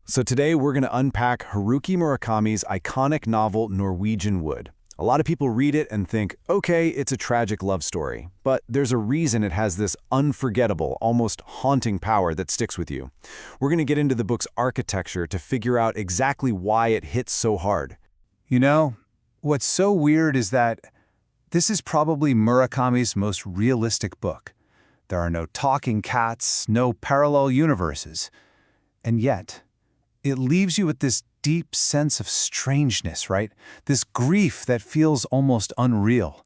So today we're going to unpack Haruki Murakami's iconic novel Norwegian Wood. A lot of people read it and think, okay, it's a tragic love story, but there's a reason it has this unforgettable, almost haunting power that sticks with you. We're going to get into the book's architecture to figure out exactly why it hits so hard. You know, what's so weird is that this is probably Murakami's most realistic book. There are no talking cats, no parallel universes. And yet, it leaves you with this deep sense of strangeness, right? This grief that feels almost unreal.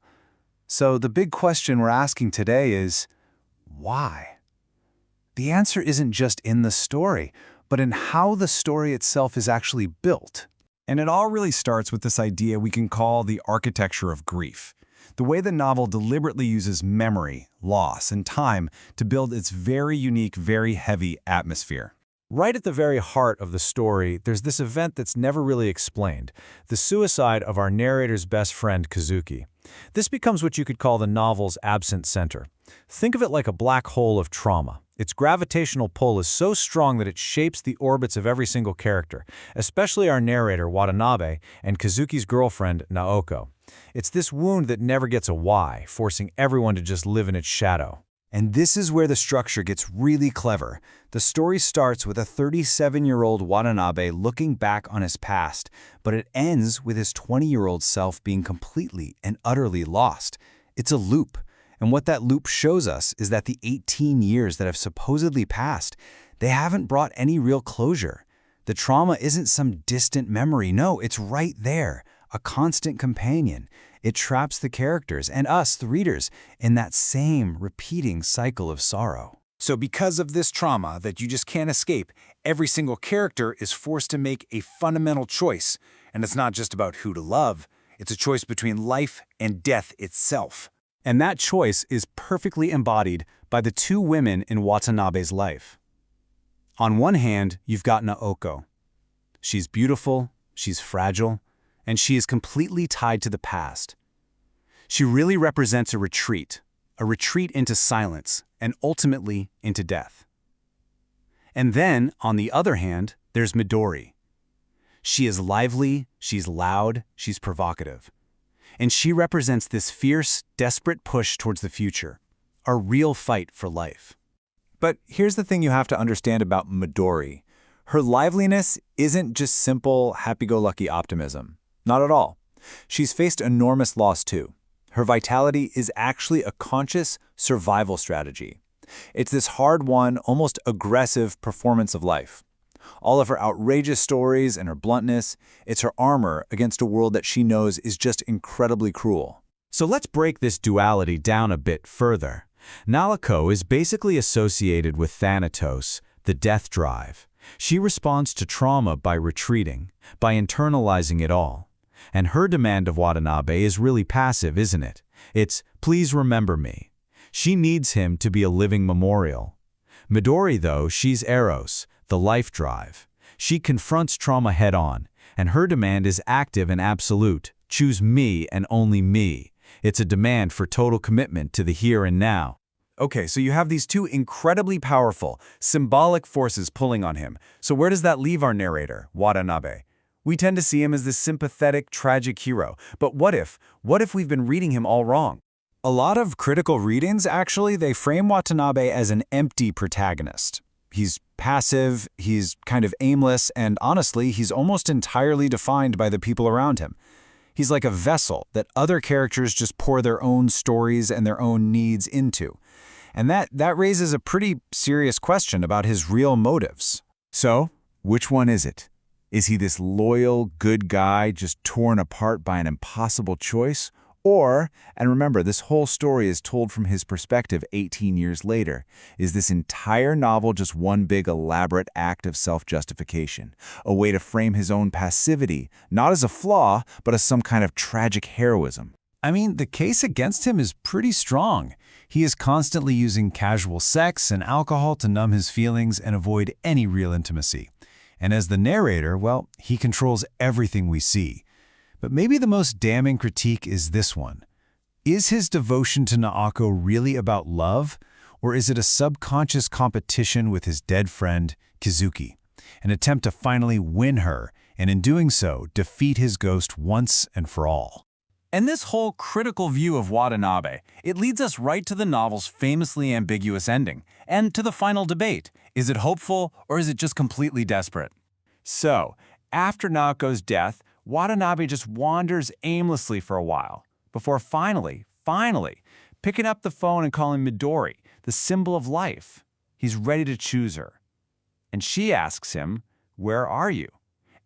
So the big question we're asking today is, why? The answer isn't just in the story, but in how the story itself is actually built. And it all really starts with this idea we can call the architecture of grief. The way the novel deliberately uses memory, loss, and time to build its very unique, very heavy atmosphere. Right at the very heart of the story, there's this event that's never really explained, the suicide of our narrator's best friend, Kazuki. This becomes what you could call the novel's absent center. Think of it like a black hole of trauma. Its gravitational pull is so strong that it shapes the orbits of every single character, especially our narrator, Watanabe, and Kazuki's girlfriend, Naoko. It's this wound that never gets a why, forcing everyone to just live in its shadow. And this is where the structure gets really clever. The story starts with a 37-year-old Watanabe looking back on his past, but it ends with his 20-year-old self being completely and utterly lost. It's a loop, and what that loop shows us is that the 18 years that have supposedly passed, they haven't brought any real closure. The trauma isn't some distant memory. No, it's right there, a constant companion. It traps the characters and us, the readers, in that same repeating cycle of sorrow. So because of this trauma that you just can't escape, every single character is forced to make a fundamental choice. And it's not just about who to love, it's a choice between life and death itself. And that choice is perfectly embodied by the two women in Watanabe's life. On one hand, you've got Naoko. She's beautiful, she's fragile, and she is completely tied to the past. She really represents a retreat into silence, and ultimately into death. And then, on the other hand, there's Midori. She is lively, she's loud, she's provocative. And she represents this fierce, desperate push towards the future, a real fight for life. But here's the thing you have to understand about Midori. Her liveliness isn't just simple, happy-go-lucky optimism. Not at all. She's faced enormous loss too. Her vitality is actually a conscious survival strategy. It's this hard-won, almost aggressive performance of life. All of her outrageous stories and her bluntness, it's her armor against a world that she knows is just incredibly cruel. So let's break this duality down a bit further. Naoko is basically associated with Thanatos, the death drive. She responds to trauma by retreating, by internalizing it all. And her demand of Watanabe is really passive, isn't it? It's, please remember me. She needs him to be a living memorial. Midori, though, she's Eros, the life drive. She confronts trauma head-on, and her demand is active and absolute. Choose me and only me. It's a demand for total commitment to the here and now. Okay, so you have these two incredibly powerful, symbolic forces pulling on him. So where does that leave our narrator, Watanabe? We tend to see him as this sympathetic, tragic hero. But what if we've been reading him all wrong? A lot of critical readings, actually, they frame Watanabe as an empty protagonist. He's passive, he's kind of aimless, and honestly, he's almost entirely defined by the people around him. He's like a vessel that other characters just pour their own stories and their own needs into. And that raises a pretty serious question about his real motives. So, which one is it? Is he this loyal, good guy just torn apart by an impossible choice? Or, and remember, this whole story is told from his perspective 18 years later, is this entire novel just one big elaborate act of self-justification? A way to frame his own passivity, not as a flaw, but as some kind of tragic heroism? I mean, the case against him is pretty strong. He is constantly using casual sex and alcohol to numb his feelings and avoid any real intimacy. And as the narrator, well, he controls everything we see. But maybe the most damning critique is this one. Is his devotion to Naoko really about love, or is it a subconscious competition with his dead friend, Kazuki? and attempt to finally win her, and in doing so, defeat his ghost once and for all. And this whole critical view of Watanabe, it leads us right to the novel's famously ambiguous ending, and to the final debate. Is it hopeful, or is it just completely desperate? So, after Naoko's death, Watanabe just wanders aimlessly for a while, before finally, picking up the phone and calling Midori, the symbol of life. He's ready to choose her. And she asks him, "Where are you?"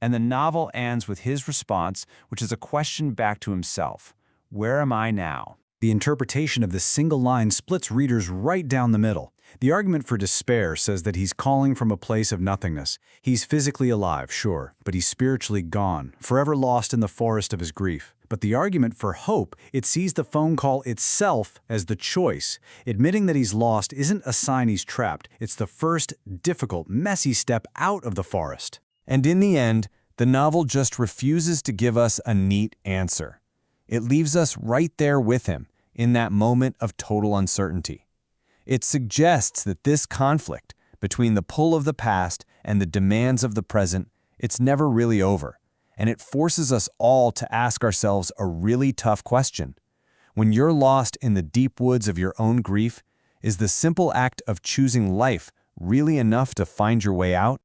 And the novel ends with his response, which is a question back to himself. Where am I now? The interpretation of this single line splits readers right down the middle. The argument for despair says that he's calling from a place of nothingness. He's physically alive, sure, but he's spiritually gone, forever lost in the forest of his grief. But the argument for hope, it sees the phone call itself as the choice. Admitting that he's lost isn't a sign he's trapped. It's the first difficult, messy step out of the forest. And in the end, the novel just refuses to give us a neat answer. It leaves us right there with him, in that moment of total uncertainty. It suggests that this conflict between the pull of the past and the demands of the present, it's never really over, and it forces us all to ask ourselves a really tough question. When you're lost in the deep woods of your own grief, is the simple act of choosing life really enough to find your way out?